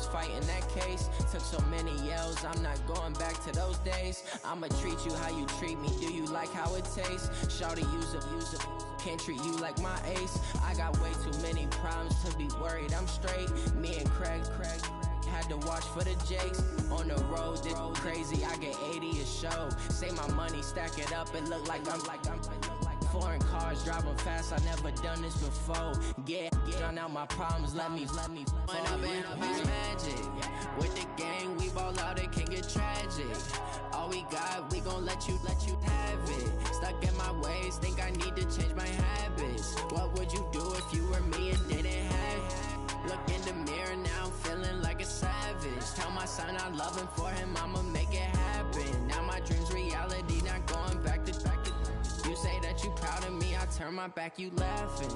was fighting that case. Took so many yells, I'm not going back to those days. I'ma treat you how you treat me, do you like how it tastes? Shawty, use it, can't treat you like my ace. I got way too many problems to be worried, I'm straight. Me and Craig had to watch for the Jakes. On the road, this crazy, I get 80 a show. Say my money, stack it up, it look like I'm foreign cars, driving fast, I never done this before. Drown out my problems, let me When up in a bitch magic. With the gang, we ball out, it can get tragic. All we got, we gon' let you have it. Stuck in my ways, think I need to change my habits. What would you do if you were me and didn't have it? Look in the mirror, now I'm feeling like a savage. Tell my son I love him, for him I'ma make it happen. Now my dream's reality, not going back to You say that you proud of me, I turn my back, you laughing.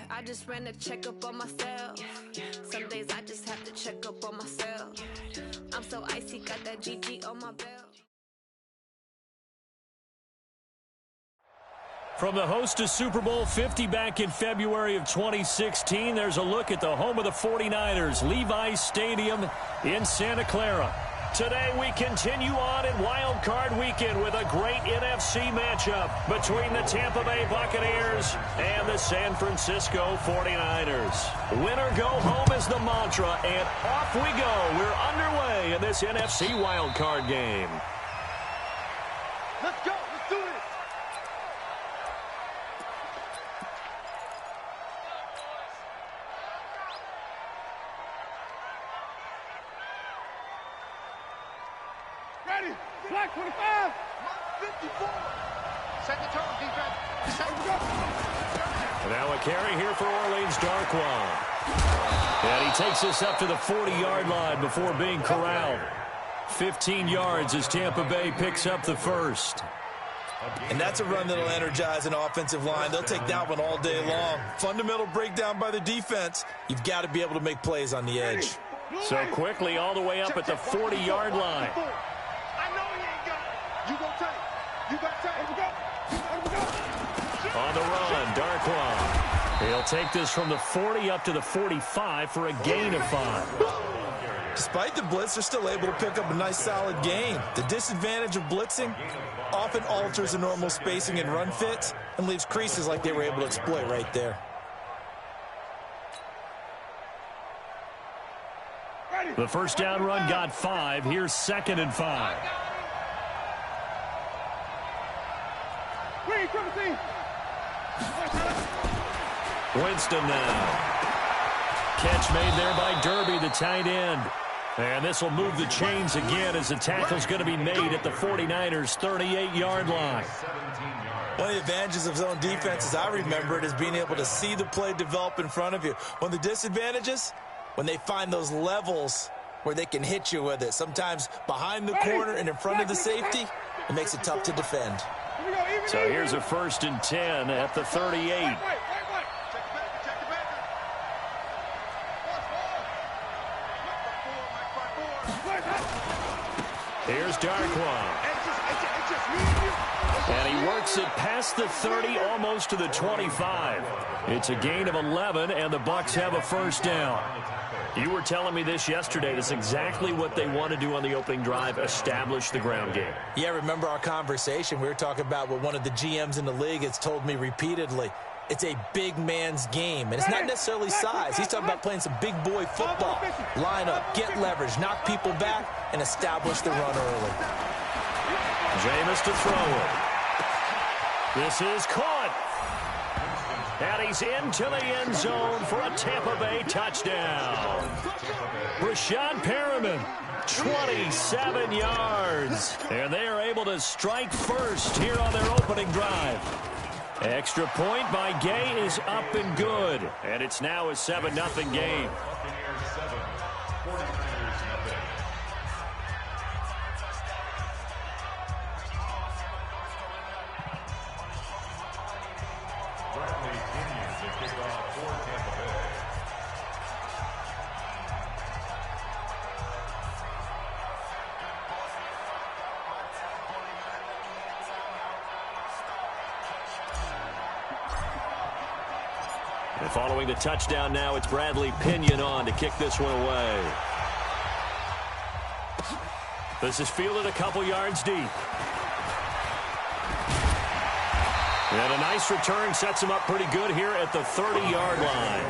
I just ran a checkup on myself. Some days I just have to check up on myself. I'm so icy, got that GG on my belt. From the host to Super Bowl 50 back in February of 2016, there's a look at the home of the 49ers, Levi's Stadium in Santa Clara. Today we continue on in Wild Card Weekend with a great NFC matchup between the Tampa Bay Buccaneers and the San Francisco 49ers. Winner go home is the mantra, and off we go. We're underway in this NFC Wild Card game. Let's go. Let's do this. Ready. Flag 25. 54. Set the tone, defense. Set the go. Now a carry here for Orleans Darkwan. And he takes us up to the 40-yard line before being corralled. 15 yards as Tampa Bay picks up the first. And that's a run that'll energize an offensive line. They'll take that one all day long. Fundamental breakdown by the defense. You've got to be able to make plays on the edge. So quickly all the way up at the 40-yard line. I know he ain't got it. You go tight. You got tight. On the run, Darkwan. He'll take this from the 40 up to the 45 for a gain of 5. Despite the blitz, they're still able to pick up a nice solid gain. The disadvantage of blitzing often alters the normal spacing and run fits and leaves creases like they were able to exploit right there. The first down run got 5. Here's 2nd and 5. Winston now. Catch made there by Derby, the tight end. And this will move the chains again as the tackle's going to be made at the 49ers' 38-yard line. One of the advantages of zone defense, as I remember it, is being able to see the play develop in front of you. One of the disadvantages, when they find those levels where they can hit you with it. Sometimes behind the corner and in front of the safety, it makes it tough to defend. So here's a 1st and 10 at the 38. Here's Darkwan. And he works it past the 30, almost to the 25. It's a gain of 11, and the Bucs have a first down. You were telling me this yesterday. That's exactly what they want to do on the opening drive, establish the ground game. Yeah, remember our conversation. We were talking about what one of the GMs in the league has told me repeatedly. It's a big man's game, and it's not necessarily size. He's talking about playing some big boy football. Line up, get leverage, knock people back, and establish the run early. Jameis to throw it. This is caught. And he's into the end zone for a Tampa Bay touchdown. Rashad Perriman, 27 yards. And they are able to strike first here on their opening drive. Extra point by Gay is up and good. And it's now a 7-0 game. And following the touchdown now, it's Bradley Pinion on to kick this one away. This is fielded a couple yards deep. And a nice return sets him up pretty good here at the 30-yard line.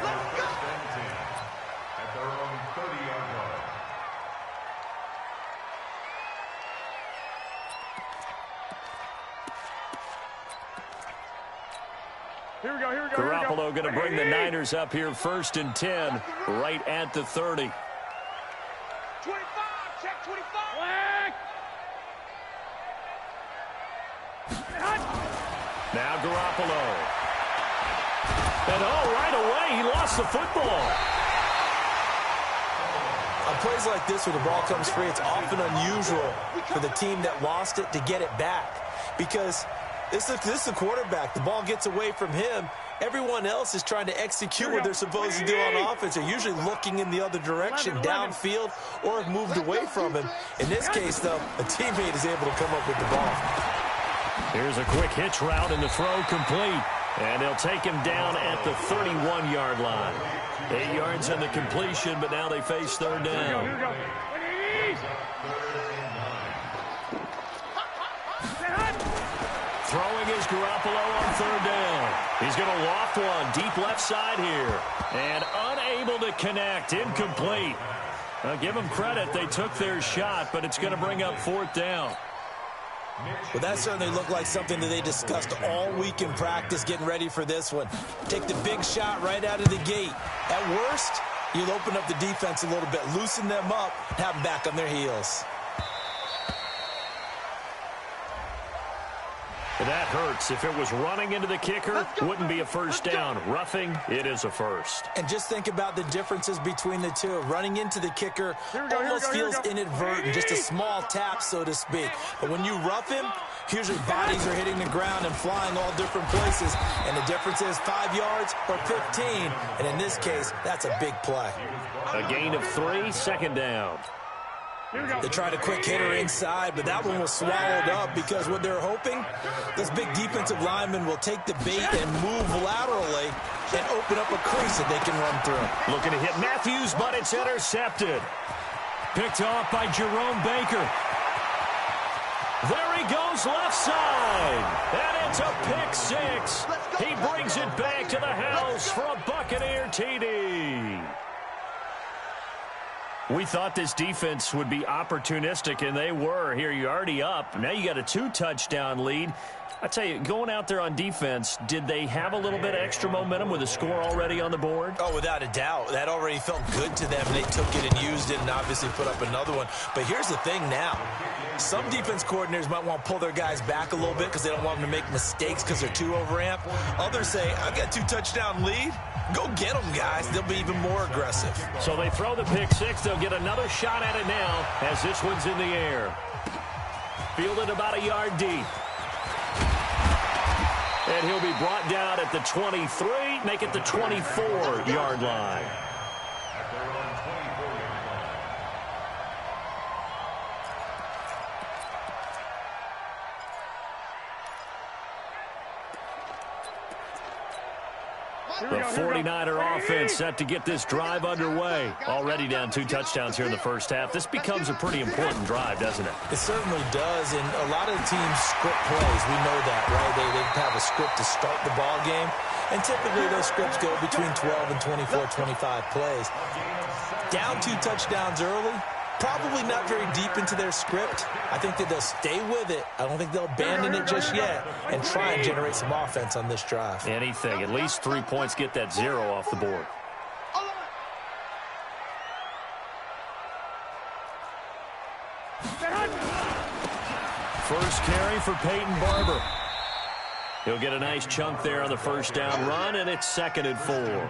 At their own 30-yard line. Here we go. Garoppolo going to bring the Niners up here 1st and 10, right at the 30. 25, check 25. Now Garoppolo. And right away, he lost the football. On plays like this where the ball comes free, it's often unusual for the team that lost it to get it back. Because this is the quarterback. The ball gets away from him. Everyone else is trying to execute what they're supposed to do on offense. They're usually looking in the other direction, downfield, or have moved away from him. In this case, though, a teammate is able to come up with the ball. Here's a quick hitch route, and the throw complete. And they'll take him down at the 31-yard line. 8 yards in the completion, but now they face 3rd down. Here we go. Throwing is Garoppolo on 3rd down. He's going to loft one deep left side here. And unable to connect. Incomplete. Give them credit. They took their shot, but it's going to bring up 4th down. Well, that certainly looked like something that they discussed all week in practice getting ready for this one. Take the big shot right out of the gate. At worst, you'll open up the defense a little bit, loosen them up, and have them back on their heels. That hurts. If it was running into the kicker, wouldn't be a 1st down. Roughing, it is a 1st. And just think about the differences between the two. Running into the kicker almost feels inadvertent, just a small tap, so to speak. But when you rough him, usually bodies are hitting the ground and flying all different places. And the difference is 5 yards or 15. And in this case, that's a big play. A gain of 3, 2nd down. They tried a quick hitter inside, but that one was swallowed up because what they're hoping, those big defensive linemen will take the bait and move laterally and open up a crease that they can run through. Looking to hit Matthews, but it's intercepted. Picked off by Jerome Baker. There he goes left side. And it's a pick 6. He brings it back to the house for a Buccaneer TD. We thought this defense would be opportunistic, and they were. Here, you're already up. Now you got a 2-touchdown lead. I tell you, going out there on defense, did they have a little bit of extra momentum with a score already on the board? Oh, without a doubt. That already felt good to them. They took it and used it and obviously put up another one. But here's the thing now. Some defense coordinators might want to pull their guys back a little bit because they don't want them to make mistakes because they're too overamped. Others say, I've got a 2-touchdown lead. Go get them, guys. They'll be even more aggressive. So they throw the pick 6. They'll get another shot at it now as this one's in the air. Fielded about a yard deep. And he'll be brought down at the 23, make it the 24-yard line. The 49er offense set to get this drive underway. Already down 2 touchdowns here in the first half. This becomes a pretty important drive, doesn't it? It certainly does, and a lot of the teams script plays. We know that, right? They have a script to start the ball game, and typically those scripts go between 12 and 24, 25 plays. Down 2 touchdowns early, probably not very deep into their script. I think that they'll stay with it. I don't think they'll abandon it just yet and try and generate some offense on this drive. Anything. At least 3 points, get that 0 off the board. First carry for Peyton Barber. He'll get a nice chunk there on the first down run, and it's 2nd and 4.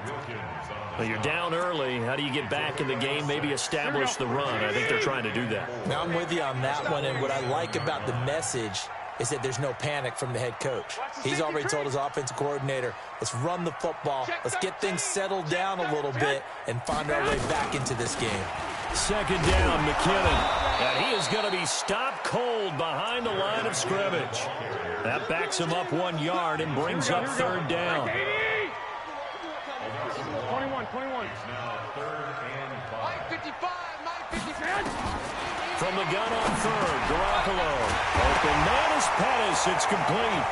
Well, you're down early. How do you get back in the game, maybe establish the run? I think they're trying to do that. Now I'm with you on that one, and what I like about the message is that there's no panic from the head coach. He's already told his offensive coordinator, let's run the football, let's get things settled down a little bit and find our way back into this game. Second down, McKinnon. And he is going to be stopped cold behind the line of scrimmage. That backs him up 1 yard and brings up third down. 21. Now third and 5. 55. From the gun on third, Garoppolo. Open man is Pettis. It's complete.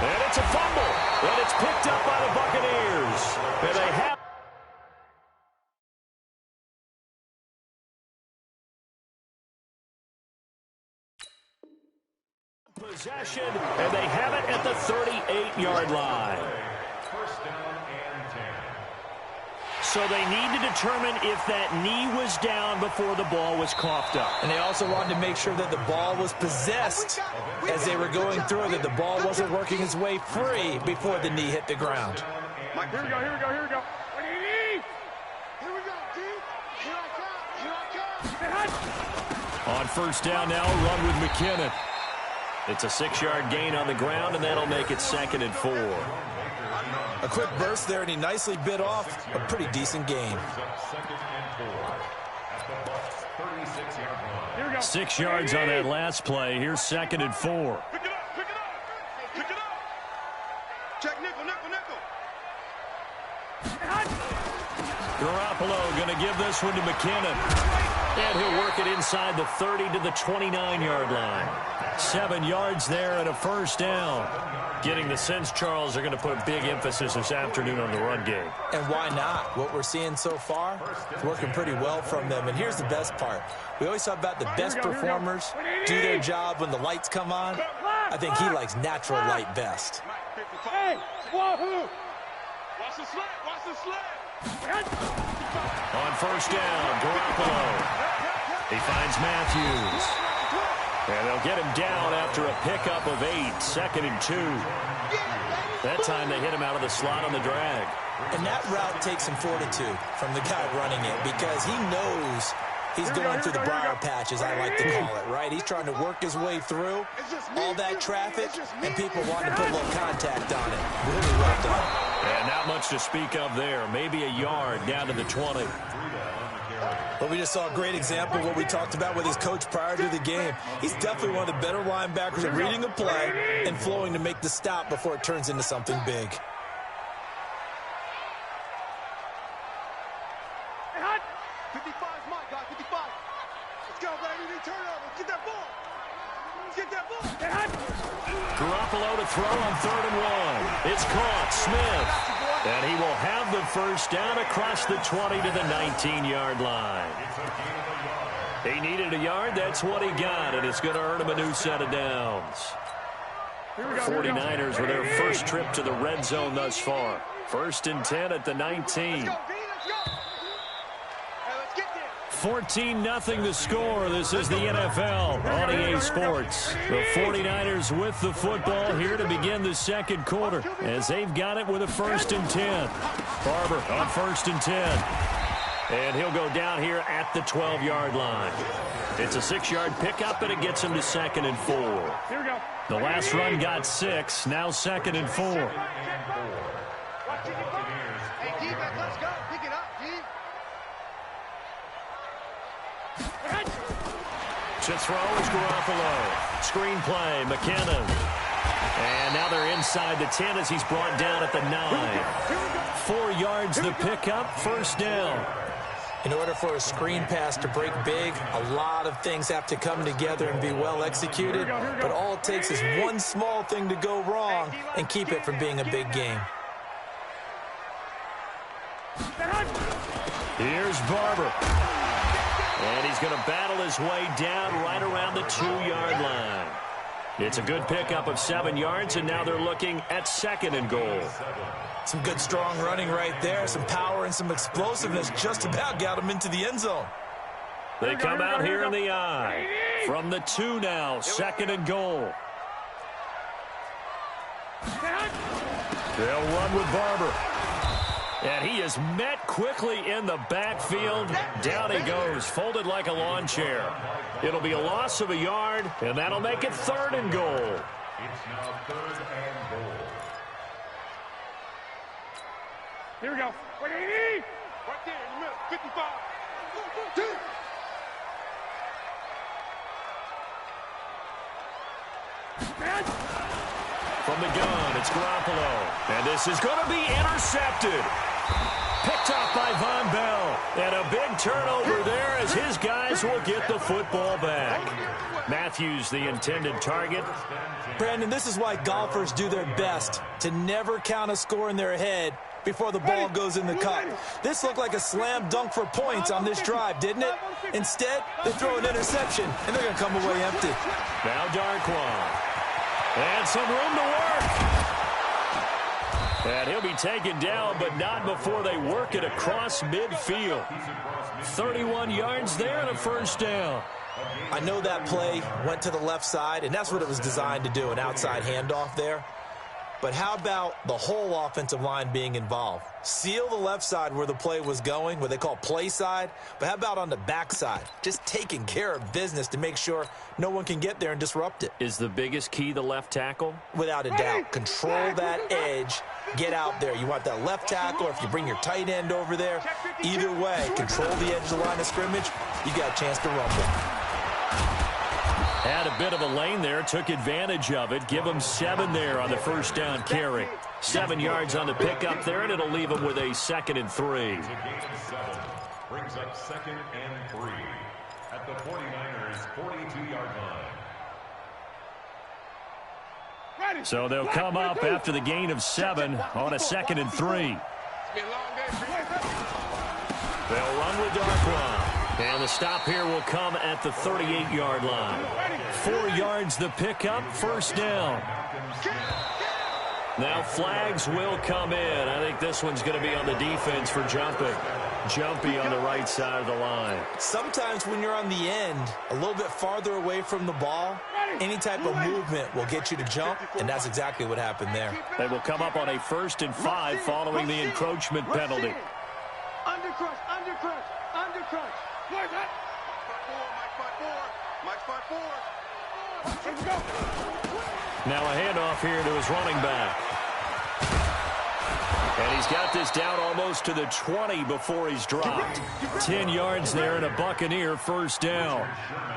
And it's a fumble. And it's picked up by the Buccaneers. And they have possession, and they have it at the 38-yard line. First down and 10. So they need to determine if that knee was down before the ball was coughed up. And they also wanted to make sure that the ball was possessed as they were going through, that the ball wasn't working its way free before the knee hit the ground. Mike, here we go. Here we go, D. Here I come. On first down now, run with McKinnon. It's a 6-yard gain on the ground, and that'll make it 2nd and 4. A quick burst there, and he nicely bit off a pretty decent gain. 6 yards on that last play. Here's 2nd and 4. Pick it up. Check nickel. Garoppolo going to give this one to McKinnon. And he'll work it inside the 30 to the 29-yard line. 7 yards there and a first down. Getting the sense, Charles, are going to put a big emphasis this afternoon on the run game. And why not? What we're seeing so far is working pretty well from them. And here's the best part. We always talk about the best performers do their job when the lights come on. I think he likes natural light best. Hey, wahoo! Watch the sled. On first down, Garoppolo. He finds Matthews. And they'll get him down after a pickup of 8, 2nd and 2. That time they hit him out of the slot on the drag. And that route takes some fortitude from the guy running it because he knows he's going through the briar patch, as I like to call it, right? He's trying to work his way through all that traffic, and people want to put a little contact on it. Really well done. And not much to speak of there. Maybe a yard down to the 20. But we just saw a great example of what we talked about with his coach prior to the game. He's definitely one of the better linebackers at reading a play and flowing to make the stop before it turns into something big. 55's my guy, 55. Let's go, baby. We need turnover. Get that ball. Garoppolo to throw on 3rd and 1. It's caught. Smith. And he will have the first down across the 20 to the 19-yard line. He needed a yard. That's what he got, and it's going to earn him a new set of downs. 49ers with their first trip to the red zone thus far. 1st and 10 at the 19. 14-0 the score. This is the NFL on EA Sports. The 49ers with the football here to begin the second quarter as they've got it with a 1st and 10. Barber on 1st and 10. And he'll go down here at the 12-yard line. It's a 6-yard pickup, and it gets him to 2nd and 4. Here we go. The last run got 6. Now 2nd and 4. Hey, defense, let's go. Pick it up, D. To throw is Garoppolo. Screen play, McKinnon. And now they're inside the 10 as he's brought down at the 9. 4 yards the pickup, 1st down. In order for a screen pass to break big, a lot of things have to come together and be well executed. But all it takes is one small thing to go wrong and keep it from being a big game. Here's Barber. And he's going to battle his way down right around the 2-yard line. It's a good pickup of 7 yards, and now they're looking at 2nd and goal. Some good, strong running right there. Some power and some explosiveness just about got him into the end zone. They come out here in the eye. From the 2 now, 2nd and goal. They'll run with Barber. And he is met quickly in the backfield. Down he goes, folded like a lawn chair. It'll be a loss of a yard, and that'll make it 3rd and goal. It's now 3rd and goal. Here we go. 180. Right there in the middle. 55. From the gun, it's Garoppolo. And this is going to be intercepted. Picked off by Von Bell. And a big turnover there as his guys will get the football back. Matthews, the intended target. Brandon, this is why golfers do their best to never count a score in their head before the ball goes in the cup. This looked like a slam dunk for points on this drive, didn't it? Instead, they throw an interception, and they're going to come away empty. Now Darquan. And some room to work. And he'll be taken down, but not before they work it across midfield. 31 yards there and a first down. I know that play went to the left side, and that's what it was designed to do, an outside handoff there. But how about the whole offensive line being involved? Seal the left side where the play was going, what they call play side. But how about on the back side? Just taking care of business to make sure no one can get there and disrupt it. Is the biggest key the left tackle? Without a doubt. Control that edge. Get out there. You want that left tackle, or if you bring your tight end over there, either way, control the edge of the line of scrimmage. You got a chance to rumble. Had a bit of a lane there, took advantage of it. Give him 7 there on the first down carry. 7 yards on the pickup there, and it'll leave him with a 2nd and 3. It's a gain of 7. Brings up 2nd and 3 at the 49ers' 42-yard line. So they'll come up after the gain of 7 on a 2nd and 3. They'll run with Darquan. And the stop here will come at the 38-yard line. 4 yards the pickup, first down. Now flags will come in. I think this one's going to be on the defense for jumping. Jumpy on the right side of the line. Sometimes when you're on the end, a little bit farther away from the ball, any type of movement will get you to jump, and that's exactly what happened there. They will come up on a 1st and 5 following the encroachment penalty. Undercrush, undercrush, undercrush. Mike 5-4. Let's go. Now a handoff here to his running back. And he's got this down almost to the 20 before he's dropped. 10 yards there and a Buccaneer first down.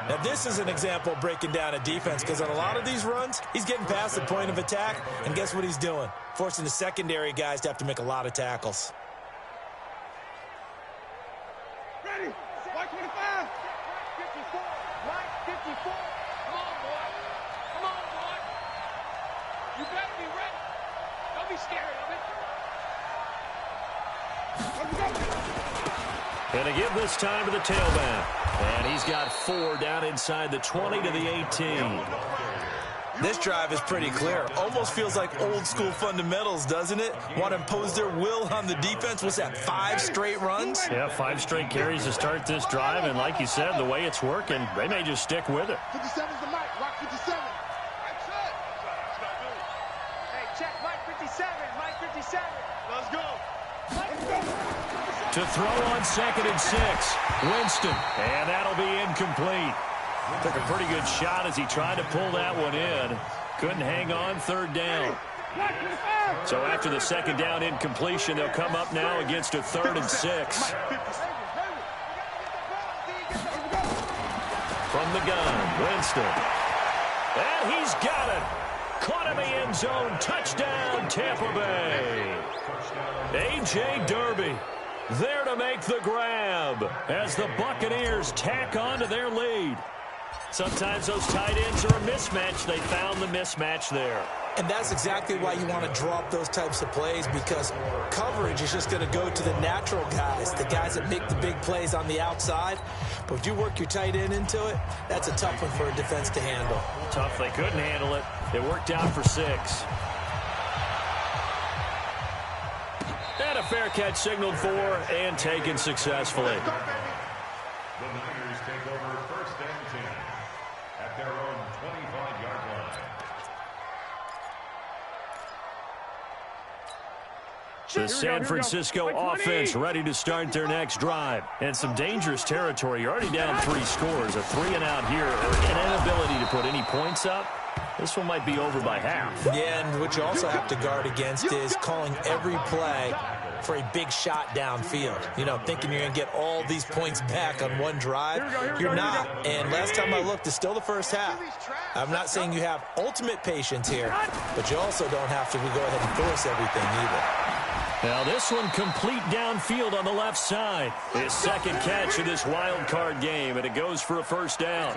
Now this is an example of breaking down a defense, because on a lot of these runs, he's getting past the point of attack, and guess what he's doing? Forcing the secondary guys to have to make a lot of tackles. Ready? Mike 25. 54. Mike 54. Come on, boy. Come on, boy. You better be ready. Don't be scared of it. And to give this time to the tailback. And he's got 4 down inside the 20 to the 18. This drive is pretty clear. Almost feels like old school fundamentals, doesn't it? Want to impose their will on the defense. What's that, 5 straight runs? Yeah, 5 straight carries to start this drive. And like you said, the way it's working, they may just stick with it. 57's the Mike. Mike 57. Hey, check Mike 57. Mike 57. Let's go. To throw on 2nd and 6. Winston. And that'll be incomplete. Took a pretty good shot as he tried to pull that one in. Couldn't hang on, 3rd down. So after the 2nd down incompletion, they'll come up now against a 3rd and 6. From the gun, Winston. And he's got it. Caught in the end zone. Touchdown, Tampa Bay. A.J. Derby there to make the grab as the Buccaneers tack on to their lead. Sometimes those tight ends are a mismatch. They found the mismatch there. And that's exactly why you want to draw up those types of plays, because coverage is just going to go to the natural guys, the guys that make the big plays on the outside. But if you work your tight end into it, that's a tough one for a defense to handle. Tough. They couldn't handle it. It worked out for 6. And a fair catch signaled for and taken successfully. The Niners take over 1st and 10 at their own 25-yard line. The San Francisco offense ready to start their next drive. And some dangerous territory. You're already down 3 scores. A 3-and-out here, or an inability to put any points up. This one might be over by half. Yeah, and what you also have to guard against is calling every play for a big shot downfield. You know, thinking you're going to get all these points back on one drive. You're not. And last time I looked, it's still the first half. I'm not saying you have ultimate patience here, but you also don't have to go ahead and force everything either. Now this one complete downfield on the left side. His second catch of this wild card game, and it goes for a first down.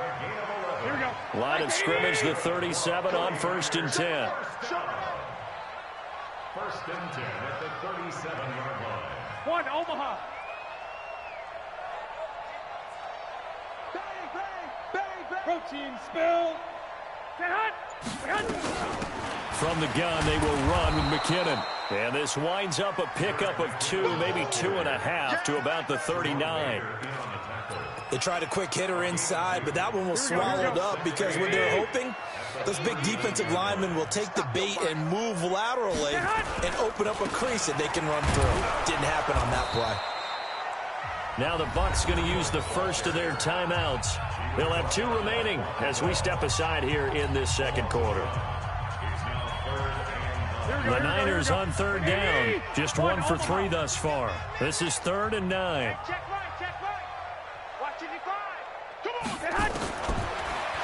Line of scrimmage, the 37 on 1st and 10. 1st and 10 at the 37-yard line. One, Omaha. Protein spill. From the gun, they will run with McKinnon. And this winds up a pickup of 2, maybe 2.5 to about the 39. They tried a quick hitter inside, but that one was swallowed up because when they're hoping, those big defensive linemen will take the bait and move laterally and open up a crease that they can run through. Didn't happen on that play. Now the Bucs going to use the first of their timeouts. They'll have 2 remaining as we step aside here in this second quarter. The Niners on 3rd down. Just 1 for 3 thus far. This is 3rd and 9.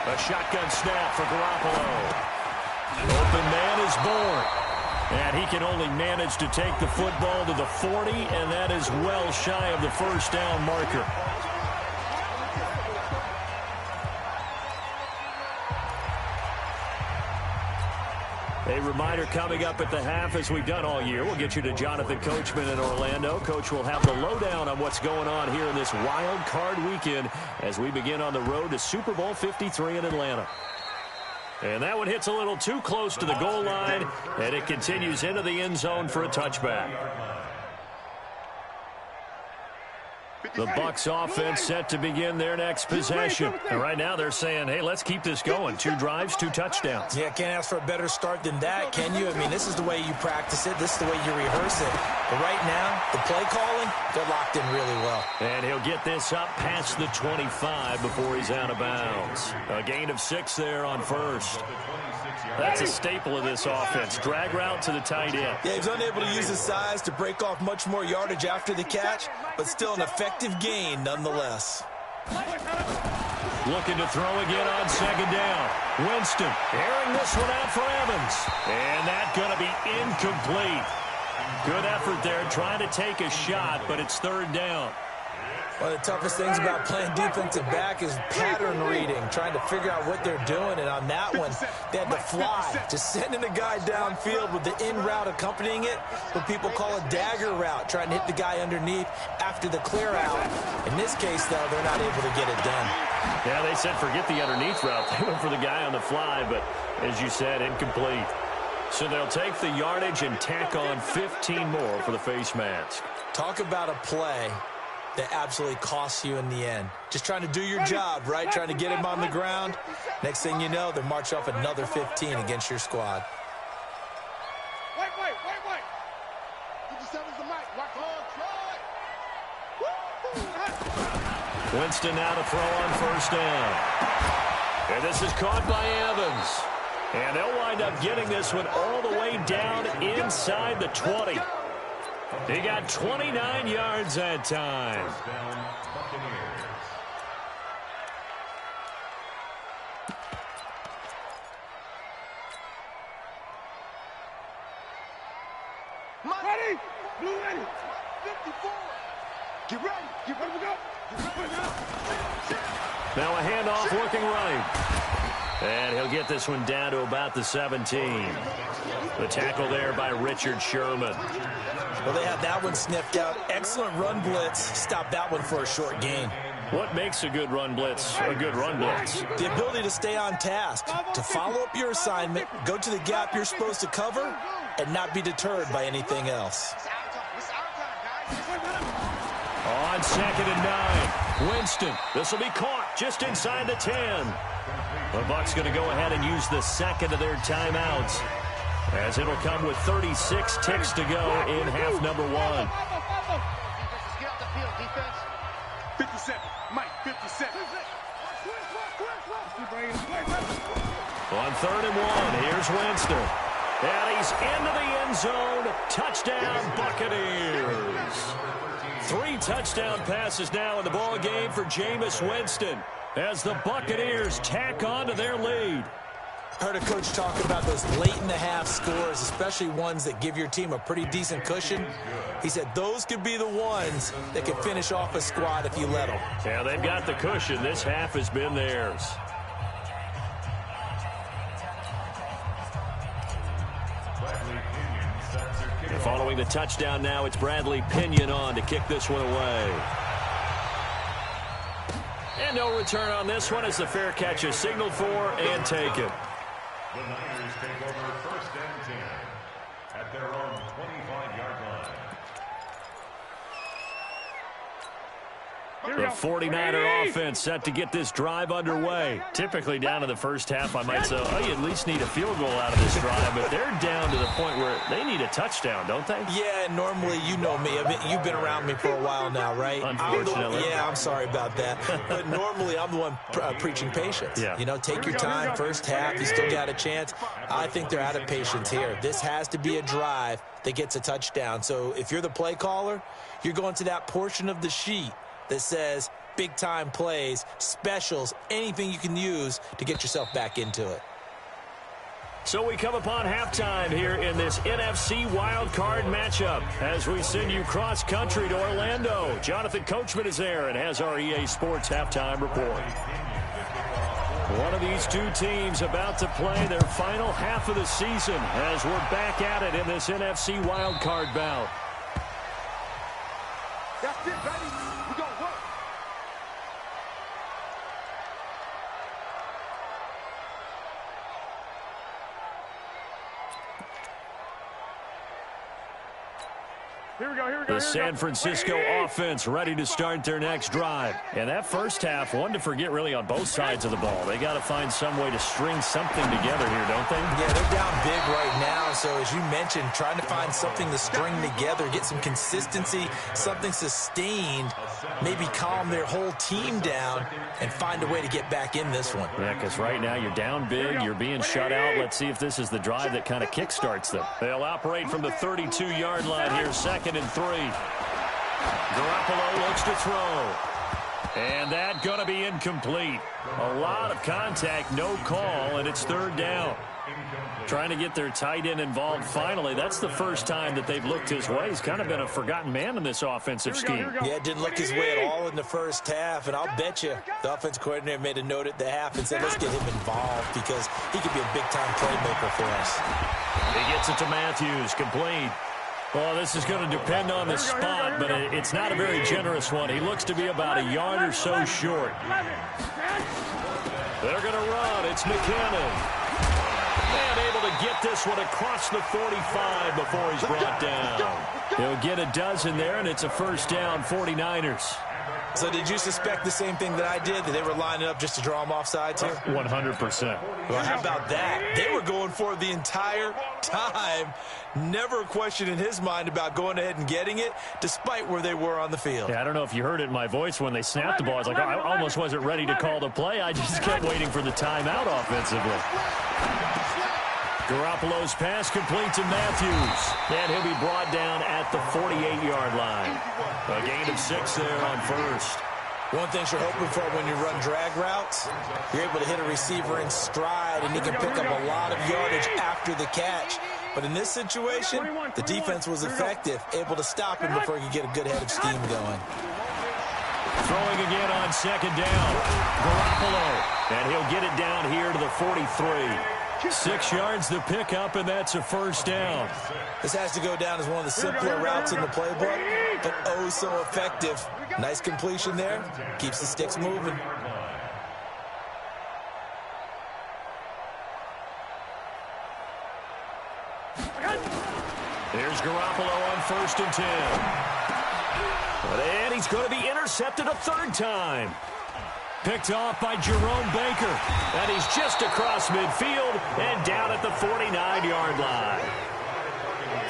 A shotgun snap for Garoppolo. Open man is born. And he can only manage to take the football to the 40, and that is well shy of the first down marker. A reminder coming up at the half, as we've done all year. We'll get you to Jonathan Coachman in Orlando. Coach will have the lowdown on what's going on here in this wild card weekend as we begin on the road to Super Bowl 53 in Atlanta. And that one hits a little too close to the goal line, and it continues into the end zone for a touchback. The Bucs offense set to begin their next possession. And right now they're saying, hey, let's keep this going. 2 drives, 2 touchdowns. Yeah, can't ask for a better start than that, can you? I mean, this is the way you practice it. This is the way you rehearse it. But right now, the play calling, they're locked in really well. And he'll get this up past the 25 before he's out of bounds. A gain of 6 there on first. That's a staple of this offense. Drag route to the tight end. Yeah, he's unable to use his size to break off much more yardage after the catch, but still an effective gain nonetheless. Looking to throw again on 2nd down. Winston airing this one out for Evans. And that's going to be incomplete. Good effort there trying to take a shot, but it's 3rd down. One of the toughest things about playing defensive back is pattern reading, trying to figure out what they're doing. And on that one, they had to fly, just sending a guy downfield with the in route accompanying it, what people call a dagger route, trying to hit the guy underneath after the clear out. In this case, though, they're not able to get it done. Yeah, they said forget the underneath route. They went for the guy on the fly, but as you said, incomplete. So they'll take the yardage and tack on 15 more for the face mask. Talk about a play that absolutely costs you in the end. Just trying to do your job, right? Trying to get him on the ground. Next thing you know, they're marching off another 15 against your squad. Wait. 57's the mic. Watch on, Winston now to throw on 1st down. And this is caught by Evans. And they'll wind up getting this one all the way down inside the 20. He got 29 yards that time. Ready? Blue ready. 54. Get ready. Get ready to go. Now a handoff looking right. And he'll get this one down to about the 17. The tackle there by Richard Sherman. Well, they had that one sniffed out. Excellent run blitz. Stopped that one for a short gain. What makes a good run blitz a good run blitz? The ability to stay on task, to follow up your assignment, go to the gap you're supposed to cover, and not be deterred by anything else. On 2nd and 9. Winston. This will be caught just inside the 10. The Bucs going to go ahead and use the second of their timeouts, as it'll come with 36 ticks to go in half number 1. Defense, get off the field, defense. 57. Mike, 57. On 3rd and 1, here's Winston. And he's into the end zone. Touchdown, Buccaneers. 3 touchdown passes now in the ball game for Jameis Winston as the Buccaneers tack on to their lead. Heard a coach talk about those late-in-the-half scores, especially ones that give your team a pretty decent cushion. He said those could be the ones that can finish off a squad if you let them. Yeah, they've got the cushion. This half has been theirs. And following the touchdown now, it's Bradley Pinion on to kick this one away. And no return on this one as the fair catch is signaled for and taken. The Niners take over 1st and 10 at their own 25-yard line. The 49er offense set to get this drive underway. Typically down to the first half, I might say, oh, you at least need a field goal out of this drive, but they're down to the point where they need a touchdown, don't they? Yeah, normally, you know me. I mean, you've been around me for a while now, right? Unfortunately. I'm sorry about that. But normally, I'm the one preaching patience. Yeah. You know, take your time. First half, you still got a chance. I think they're out of patience here. This has to be a drive that gets a touchdown. So if you're the play caller, you're going to that portion of the sheet that says big-time plays, specials, anything you can use to get yourself back into it. So we come upon halftime here in this NFC wildcard matchup as we send you cross-country to Orlando. Jonathan Coachman is there and has our EA Sports halftime report. One of these two teams about to play their final half of the season as we're back at it in this NFC wildcard bout. That's it, baby. We gonna work. Here we go. The San Francisco offense ready to start their next drive. And that first half, one to forget really on both sides of the ball. They got to find some way to string something together here, don't they? Yeah, they're down big right now. So as you mentioned, trying to find something to string together, get some consistency, something sustained, maybe calm their whole team down and find a way to get back in this one. Yeah, because right now you're down big, you're being shut out. Let's see if this is the drive that kind of kickstarts them. They'll operate from the 32-yard line here, 2nd and 3. Garoppolo looks to throw. And that going to be incomplete. A lot of contact, no call, and it's 3rd down. Trying to get their tight end involved finally. That's the first time that they've looked his way. He's kind of been a forgotten man in this offensive scheme. Yeah, it didn't look his way at all in the first half, and I'll bet you the offense coordinator made a note at the half and said, let's get him involved because he could be a big-time playmaker for us. He gets it to Matthews, complete. Well, this is going to depend on the spot, but it's not a very generous one. He looks to be about a yard or so short. They're going to run. It's McKinnon. And able to get this one across the 45 before he's brought down. He'll get a dozen there, and it's a 1st down, 49ers. So did you suspect the same thing that I did, that they were lining up just to draw them off sides here? 100%. Well, how about that? They were going for it the entire time. Never a question in his mind about going ahead and getting it, despite where they were on the field. Yeah, I don't know if you heard it in my voice when they snapped the ball. I was like, oh, I almost wasn't ready to call the play. I just kept waiting for the timeout offensively. Garoppolo's pass complete to Matthews. And he'll be brought down at the 48-yard line. A gain of 6 there on 1st. One thing you're hoping for when you run drag routes, you're able to hit a receiver in stride, and he can pick up a lot of yardage after the catch. But in this situation, the defense was effective, able to stop him before he could get a good head of steam going. Throwing again on 2nd down. Garoppolo. And he'll get it down here to the 43. 6 yards the pickup, and that's a 1st down. This has to go down as one of the simpler routes in the playbook, but oh so effective. Nice completion there. Keeps the sticks moving. There's Garoppolo on 1st and 10. And he's going to be intercepted a 3rd time. Picked off by Jerome Baker. And he's just across midfield and down at the 49-yard line.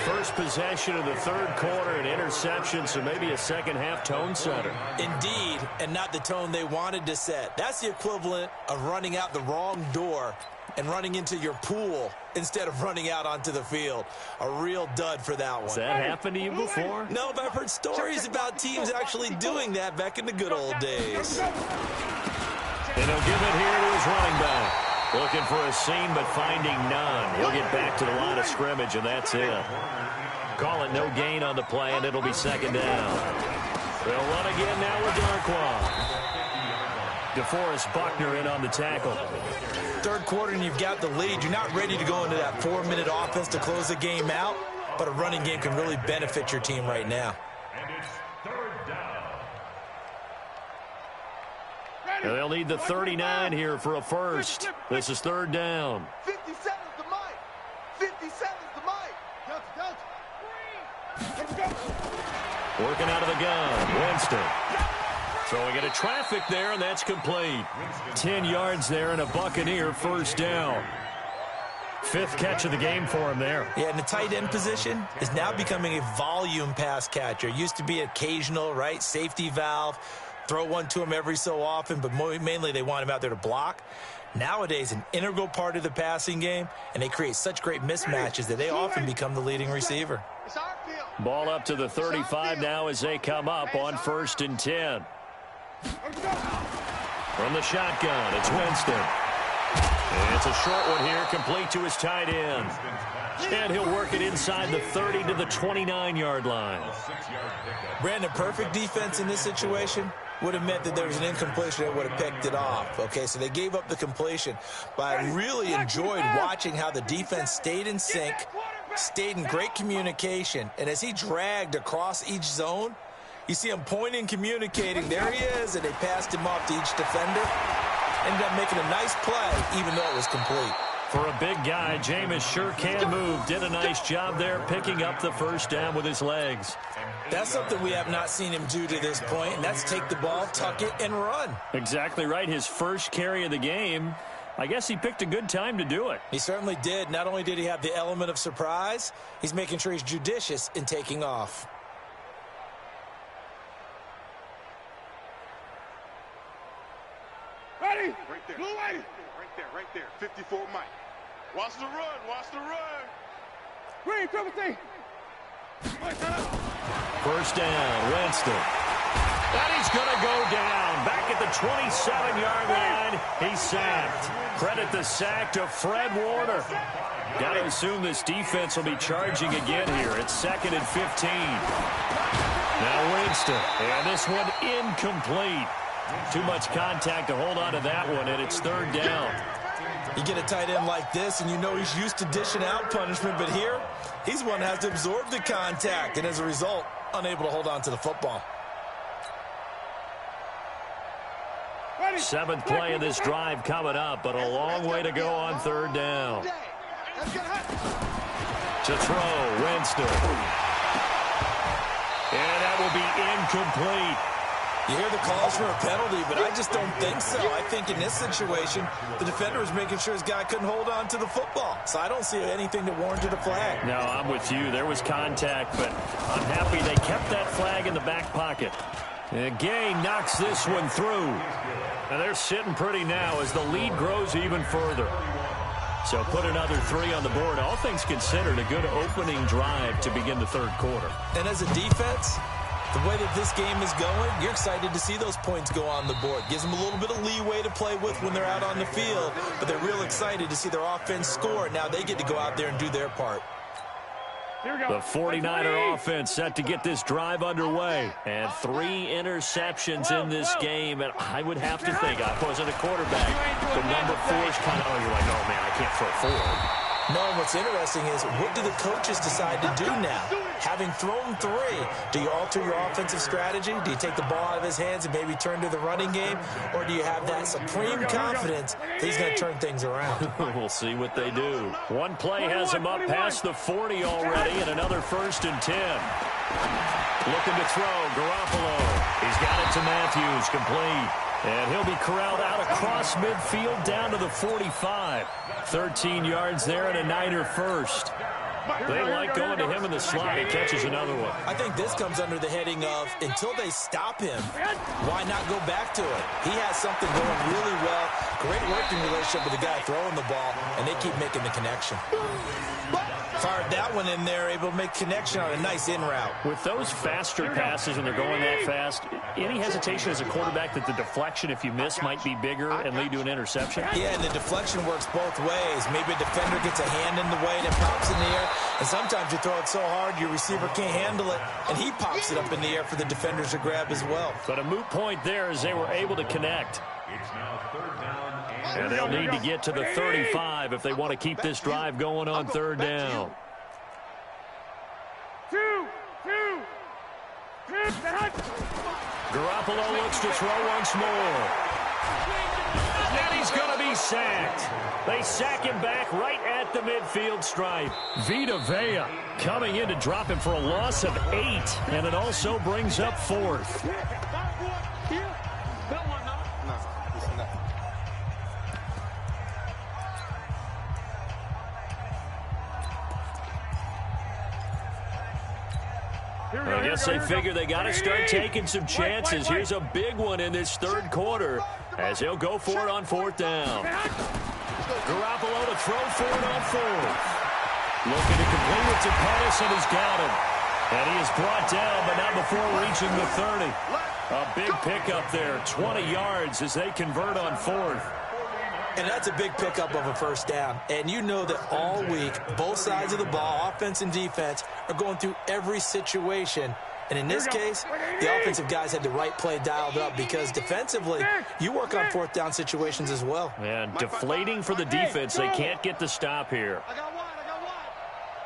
First possession of the 3rd quarter, an interception, so maybe a second-half tone setter. Indeed, and not the tone they wanted to set. That's the equivalent of running out the wrong door and running into your pool instead of running out onto the field. A real dud for that one. Has that happened to you before? No, but I've heard stories about teams actually doing that back in the good old days. And he'll give it here to his running back. Looking for a seam, but finding none. He'll get back to the line of scrimmage, and that's it. Call it no gain on the play, and it'll be second down. They'll run again now with Darquan. DeForest Buckner in on the tackle. Third quarter, and you've got the lead. You're not ready to go into that 4-minute offense to close the game out, but a running game can really benefit your team right now. And they'll need the 39 here for a first. This is third down. 57's the mic. 57's the mic. Working out of the gun. Winston. Throwing into traffic there, and that's complete. 10 yards there and a Buccaneer first down. Fifth catch of the game for him there. Yeah, and the tight end position is now becoming a volume pass catcher. Used to be occasional, right? Safety valve. Throw one to him every so often, but mainly they want him out there to block. Nowadays, an integral part of the passing game, and they create such great mismatches that they often become the leading receiver. Ball up to the 35 now as they come up on 1st and 10. From the shotgun, it's Winston. And it's a short one here, complete to his tight end. And he'll work it inside the 30 to the 29-yard line. Brandon, perfect defense in this situation would have meant that there was an incompletion that would have picked it off. Okay, so they gave up the completion. But I really enjoyed watching how the defense stayed in sync, stayed in great communication, and as he dragged across each zone, you see him pointing, communicating. There he is, and they passed him off to each defender. Ended up making a nice play, even though it was complete. For a big guy, Jameis sure can move. Did a nice job there picking up the first down with his legs. That's something we have not seen him do to this point, and that's take the ball, tuck it, and run. Exactly right. His first carry of the game. I guess he picked a good time to do it. He certainly did. Not only did he have the element of surprise, he's making sure he's judicious in taking off. Ready? Right there. Blue lady. Right there. 54 Mike. Watch the run. Green, triple T. First down, Winston. And he's going to go down. Back at the 27-yard line, he's sacked. Credit the sack to Fred Warner. Got to assume this defense will be charging again here. It's 2nd and 15. Now Winston. And this one incomplete. Too much contact to hold on to that one, and it's third down. You get a tight end like this, and you know he's used to dishing out punishment, but here, he's one that has to absorb the contact, and as a result, unable to hold on to the football. 7th play of this drive coming up, but a long way to go on third down. To throw, Winston. And that will be incomplete. You hear the calls for a penalty, but I just don't think so. I think in this situation, the defender was making sure his guy couldn't hold on to the football. So I don't see anything that warranted a flag. No, I'm with you. There was contact, but I'm happy they kept that flag in the back pocket. And Gay knocks this one through. And they're sitting pretty now as the lead grows even further. So put another 3 on the board. All things considered, a good opening drive to begin the third quarter. And as a defense, the way that this game is going, you're excited to see those points go on the board. Gives them a little bit of leeway to play with when they're out on the field, but they're real excited to see their offense score. Now they get to go out there and do their part. The 49er offense set to get this drive underway. And 3 interceptions in this game. And I would have to think, I wasn't a quarterback, the number 4 is kind of, oh, you're like, oh, man, I can't throw 4. No, and what's interesting is, what do the coaches decide to do now? Having thrown 3, do you alter your offensive strategy? Do you take the ball out of his hands and maybe turn to the running game? Or do you have that supreme confidence that he's going to turn things around? We'll see what they do. One play has him up past the 40 already, and another 1st and 10. Looking to throw, Garoppolo. He's got it to Matthews, complete. And he'll be corralled out across midfield down to the 45. 13 yards there and a Niner first. They like going to him in in the slot. He catches another one. I think this comes under the heading of, until they stop him, why not go back to it? He has something going really well. Great working relationship with the guy throwing the ball, and they keep making the connection. Fired that one in there, able to make connection on a nice in route. With those faster passes, when they're going that fast, any hesitation as a quarterback that the deflection, if you miss, might be bigger and lead to an interception? Yeah, and the deflection works both ways. Maybe a defender gets a hand in the way and it pops in the air, and sometimes you throw it so hard your receiver can't handle it, and he pops it up in the air for the defenders to grab as well. But a moot point there as they were able to connect. It's now third down. And they'll need to get to the 35 if they want to keep this drive going on third down. Garoppolo looks to throw once more. And he's going to be sacked. They sack him back right at the midfield stripe. Vita Vea coming in to drop him for a loss of 8. And it also brings up 4th. I guess they figure they got to start taking some chances. Here's a big one in this third quarter as he'll go for it on 4th down. Garoppolo to throw for it on 4th. Looking to complete it to Pettis, and he's got him. And he is brought down, but not before reaching the 30. A big pickup there, 20 yards as they convert on 4th. And that's a big pickup of a first down. And you know that all week, both sides of the ball, offense and defense, are going through every situation. And in this case, the offensive guys had the right play dialed up because defensively, you work on 4th down situations as well. And deflating for the defense. They can't get the stop here. I got one.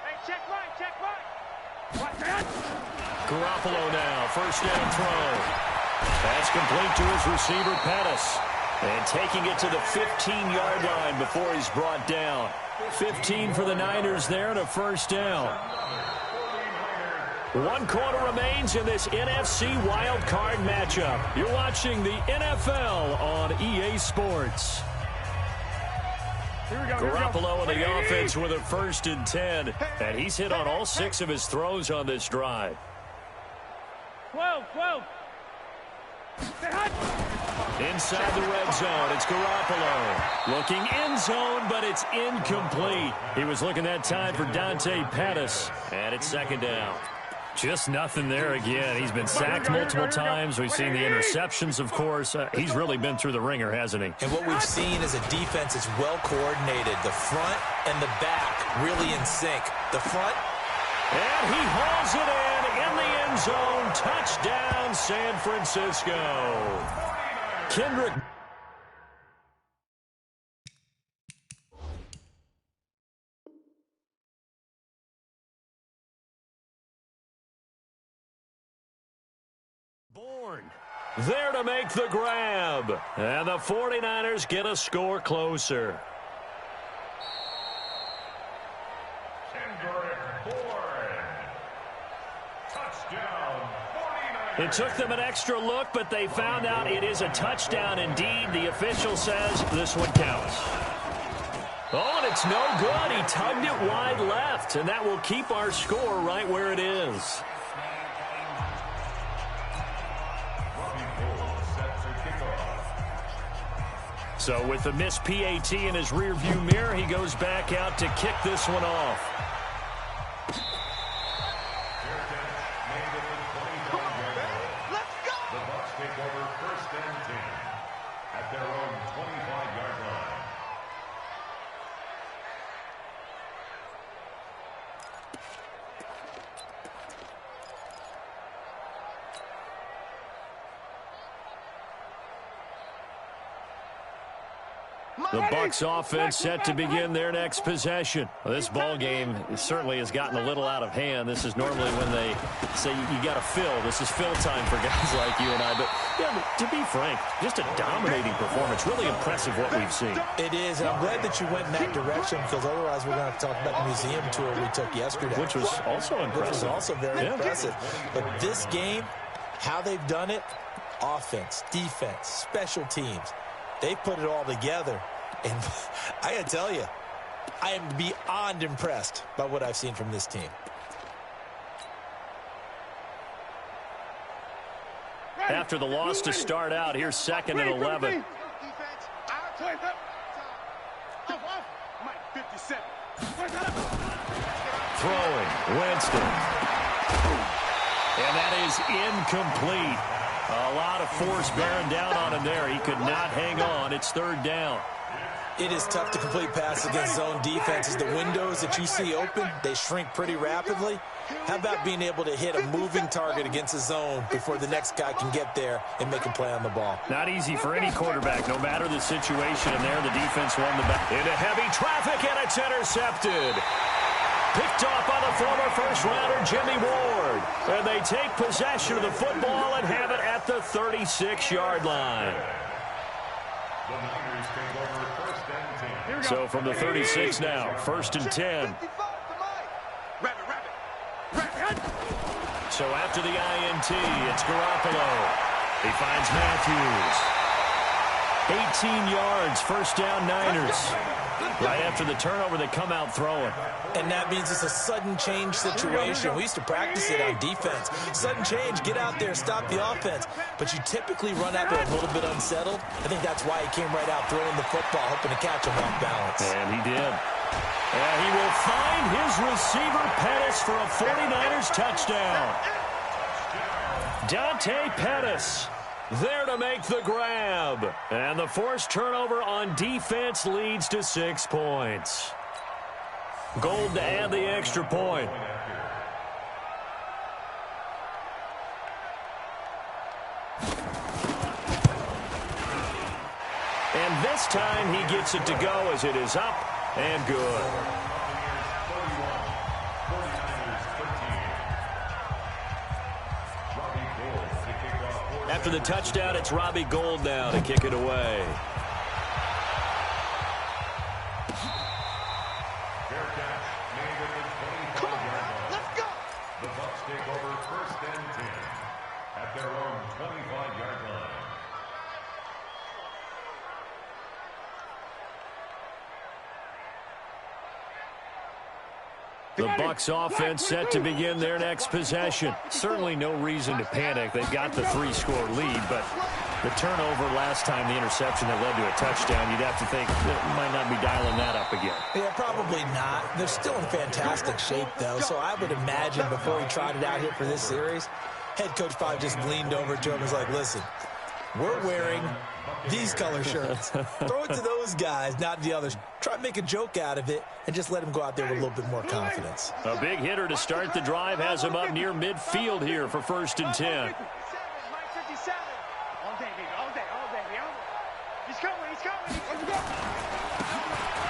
Hey, check right. Garoppolo now, first down throw. That's complete to his receiver, Pettis. And taking it to the 15-yard line before he's brought down. 15 for the Niners there and a first down. 1 quarter remains in this NFC Wild Card matchup. You're watching the NFL on EA Sports. Garoppolo in the offense with a 1st and 10. And he's hit on all 6 of his throws on this drive. 12. Inside the red zone, it's Garoppolo. Looking end zone, but it's incomplete. He was looking that time for Dante Pettis, and it's 2nd down. Just nothing there again. He's been sacked multiple times. We've seen the interceptions, of course. He's really been through the ringer, hasn't he? And what we've seen is a defense that's well coordinated. The front and the back really in sync. The front. And he hauls it in the end zone. Touchdown, San Francisco. Kendrick. Bourne there to make the grab. And the 49ers get a score closer. It took them an extra look, but they found out it is a touchdown indeed. The official says this one counts. Oh, and it's no good. He tugged it wide left, and that will keep our score right where it is. So with the missed PAT in his rearview mirror, he goes back out to kick this one off. The Bucs offense set to begin their next possession. Well, this ball game certainly has gotten a little out of hand. This is normally when they say you got to fill. This is fill time for guys like you and I. But yeah, to be frank, just a dominating performance. Really impressive what we've seen. It is, and I'm glad that you went in that direction because otherwise we're going to have to talk about the museum tour we took yesterday. Which was also impressive. Which was also very impressive. But this game, how they've done it, offense, defense, special teams, they put it all together. And I got to tell you, I am beyond impressed by what I've seen from this team. after the loss to start out. Here's 2nd and 11. Throwing, Winston. And that is incomplete. A lot of force bearing down on him there. He could not hang on. It's 3rd down. It is tough to complete passes against zone defenses. The windows that you see open, they shrink pretty rapidly. How about being able to hit a moving target against a zone before the next guy can get there and make a play on the ball? Not easy for any quarterback, no matter the situation. And there, the defense won the back. Into heavy traffic, and it's intercepted. Picked off by the former first-rounder, Jimmy Ward. And they take possession of the football and have it at the 36-yard line. The Niners take over 1st and 10. So from the 36 now, 1st and 10. So after the INT, it's Garoppolo. He finds Matthews. 18 yards, 1st down Niners. Right after the turnover, they come out throwing. And that means it's a sudden change situation. We used to practice it on defense. Sudden change, get out there, stop the offense. But you typically run out there a little bit unsettled. I think that's why he came right out throwing the football, hoping to catch him off balance. And he did. And he will find his receiver, Pettis, for a 49ers touchdown. Dante Pettis there to make the grab. And the forced turnover on defense leads to 6 points. Gold to add the extra point. And this time he gets it to go as it is up and good. After the touchdown, it's Robbie Gould now to kick it away. Come on, let's go. The Bucs take over 1st and 10 at their own 25-yard line. The Bucs offense set to begin their next possession. Certainly no reason to panic. They've got the 3-score lead, but the turnover last time, the interception that led to a touchdown, you'd have to think that might not be dialing that up again. Yeah, probably not. They're still in fantastic shape, though, so I would imagine before he trotted out here for this series, head coach probably just leaned over to him and was like, listen, we're wearing these color shirts. Throw it to those guys, not the others. Try to make a joke out of it and just let him go out there with a little bit more confidence. A big hitter to start the drive has him up near midfield here for 1st and 10.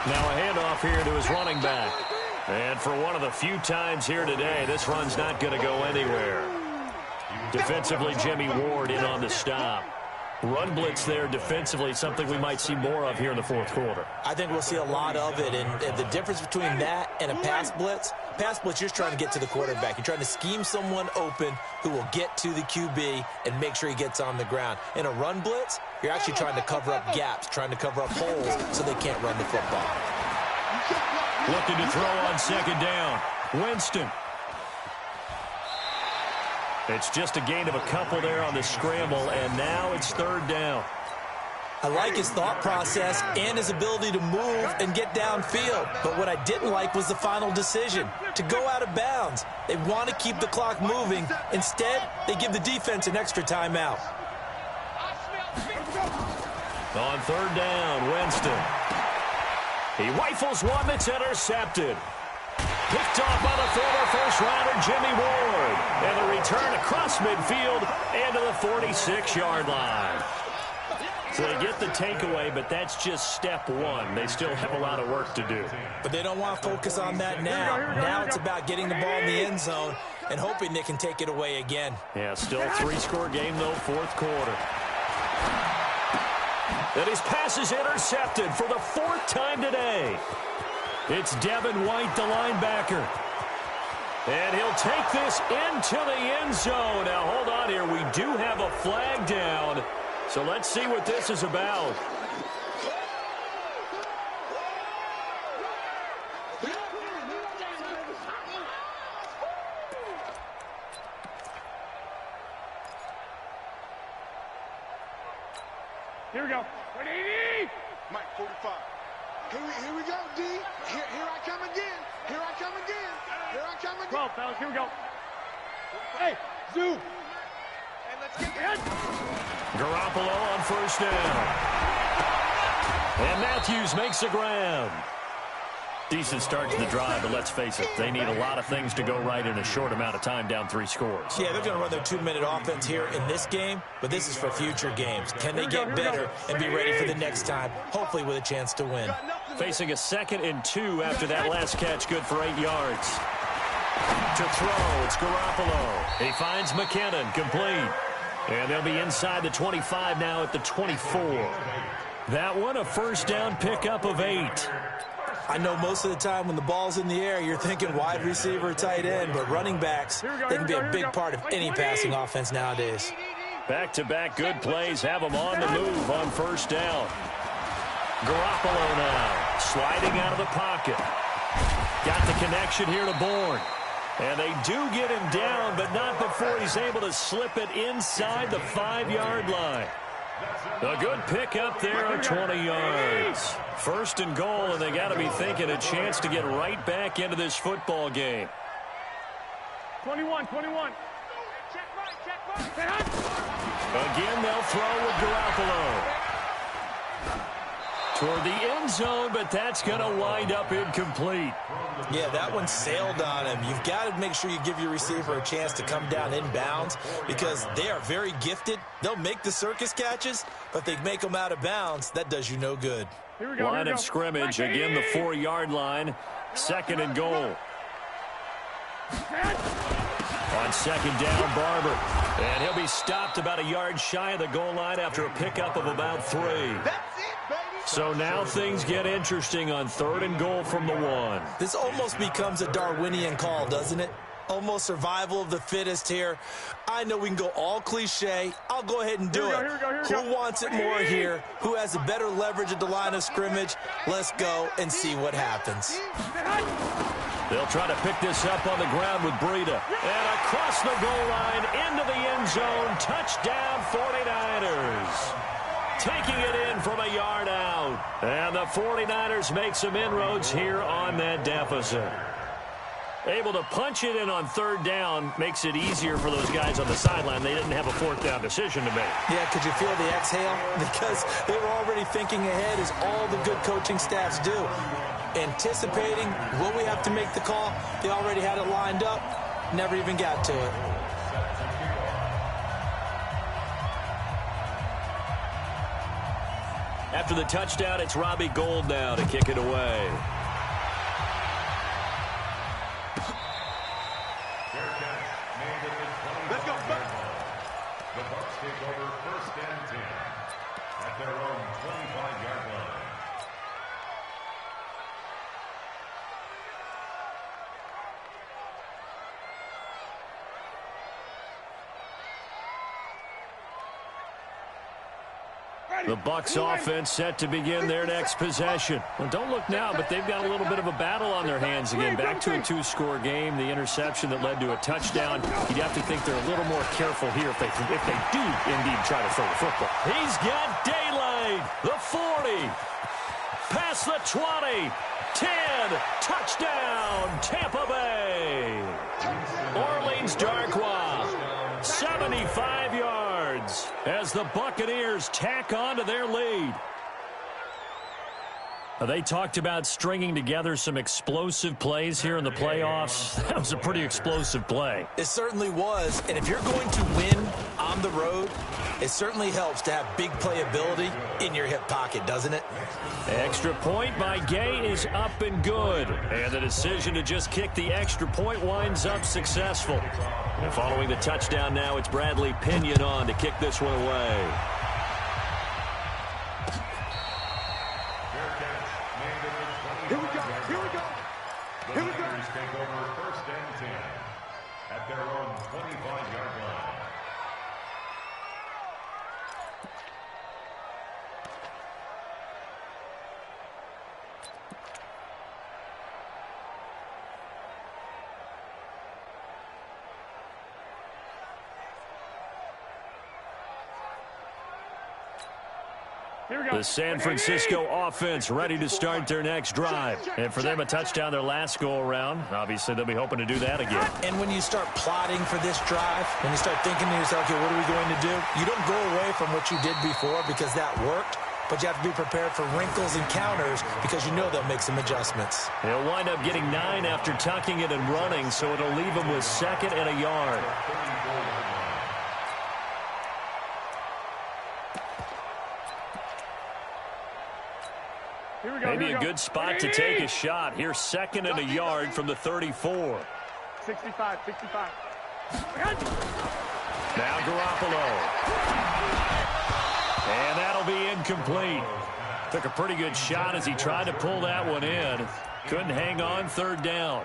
Now a handoff here to his running back. And for one of the few times here today, this run's not going to go anywhere. Defensively, Jimmy Ward in on the stop. Run blitz there defensively, something we might see more of here in the 4th quarter. I think we'll see a lot of it, and the difference between that and a pass blitz, you're just trying to get to the quarterback. You're trying to scheme someone open who will get to the QB and make sure he gets on the ground. In a run blitz, you're actually trying to cover up gaps, trying to cover up holes so they can't run the football. Looking to throw on 2nd down. Winston. It's just a gain of a couple there on the scramble, and now it's 3rd down. I like his thought process and his ability to move and get downfield. But what I didn't like was the final decision, to go out of bounds. They want to keep the clock moving. Instead, they give the defense an extra timeout. On 3rd down, Winston. He rifles one that's intercepted. Picked off by the former first-rounder, Jimmy Ward. And the return across midfield and to the 46-yard line. So they get the takeaway, but that's just step one. They still have a lot of work to do. But they don't want to focus on that now. Now it's about getting the ball in the end zone and hoping they can take it away again. Yeah, still a 3-score game, though, 4th quarter. And his pass is intercepted for the 4th time today. It's Devin White, the linebacker. And he'll take this into the end zone. Now, hold on here. We do have a flag down. So let's see what this is about. Here we go. 180. Mike, 45. Here we go, D. Here I come again. Here I come again. Here I come again. 12, fellas. Here we go. Hey, zoom. And let's get in. Garoppolo on first down. And Matthews makes the grab. Decent start to the drive, but let's face it, they need a lot of things to go right in a short amount of time, down 3 scores. Yeah, they're going to run their 2-minute offense here in this game, but this is for future games. Can they get better and be ready for the next time, hopefully with a chance to win? Facing a 2nd and 2 after that last catch, good for 8 yards. To throw, it's Garoppolo. He finds McKinnon, complete. And they'll be inside the 25 now at the 24. That one, a first down pickup of 8. I know most of the time when the ball's in the air, you're thinking wide receiver, tight end, but running backs, they can be a big part of any passing offense nowadays. Back-to-back good plays have them on the move on first down. Garoppolo now, sliding out of the pocket. Got the connection here to Bourne. And they do get him down, but not before he's able to slip it inside the 5-yard line. A good pick up there on 20 yards. First and goal, and they got to be thinking a chance to get right back into this football game. 21. Check right. Again, they'll throw with Garoppolo. Toward the end zone, but that's going to wind up incomplete. Yeah, that one sailed on him. You've got to make sure you give your receiver a chance to come down inbounds because they are very gifted. They'll make the circus catches, but they make them out of bounds. That does you no good. Line of scrimmage, again the 4-yard line. 2nd and goal. On 2nd down, Barber. And he'll be stopped about a yard shy of the goal line after a pickup of about 3. So now things get interesting on 3rd and goal from the 1. This almost becomes a Darwinian call, doesn't it? Almost survival of the fittest here. I know we can go all cliche. I'll go ahead and do it. Who wants it more here? Who has a better leverage at the line of scrimmage? Let's go and see what happens. They'll try to pick this up on the ground with Breida. And across the goal line, into the end zone. Touchdown, 49ers. Taking it in from a yard out. And the 49ers make some inroads here on that deficit. Able to punch it in on 3rd down makes it easier for those guys on the sideline. They didn't have a 4th down decision to make. Yeah, could you feel the exhale? Because they were already thinking ahead, as all the good coaching staffs do. Anticipating, will we have to make the call? They already had it lined up. Never even got to it. After the touchdown, it's Robbie Gould now to kick it away. Let's go. The Bucs take over 1st and 10 at their own 25-yard line. The Bucs offense set to begin their next possession. Well, don't look now, but they've got a little bit of a battle on their hands again. Back to a 2-score game. The interception that led to a touchdown. You'd have to think they're a little more careful here if they do indeed try to throw the football. He's got daylight. The 40. Past the 20. 10. Touchdown, Tampa Bay. Orleans Darkwa. 75 yards as the Buccaneers tack on to their lead. They talked about stringing together some explosive plays here in the playoffs. That was a pretty explosive play. It certainly was. And if you're going to win on the road, it certainly helps to have big playability in your hip pocket, doesn't it? Extra point by Gay is up and good. And the decision to just kick the extra point winds up successful. And following the touchdown now, it's Bradley Pinion on to kick this one away. Here we go. The Niners take over 1st and 10 at their own 25-yard line. The San Francisco offense ready to start their next drive. And for them, a touchdown their last go-around. Obviously, they'll be hoping to do that again. And when you start plotting for this drive, when you start thinking to yourself, okay, what are we going to do? You don't go away from what you did before because that worked, but you have to be prepared for wrinkles and counters because you know they'll make some adjustments. He'll wind up getting 9 after tucking it and running, so it'll leave him with 2nd and a yard. Maybe a good spot to take a shot. Here's 2nd and a yard from the 34. 65. Now Garoppolo. And that'll be incomplete. Took a pretty good shot as he tried to pull that one in. Couldn't hang on, 3rd down.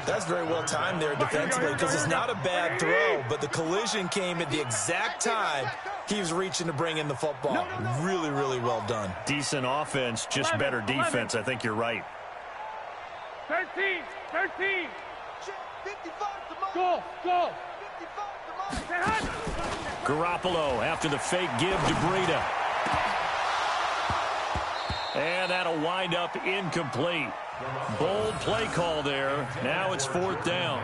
That's very well timed there defensively because it's not a bad throw, but the collision came at the exact time he was reaching to bring in the football. Really, really well done. Decent offense, just better defense. I think you're right. 13. Go. Garoppolo after the fake give to Breida. And that'll wind up incomplete. Bold play call there. Now it's 4th down.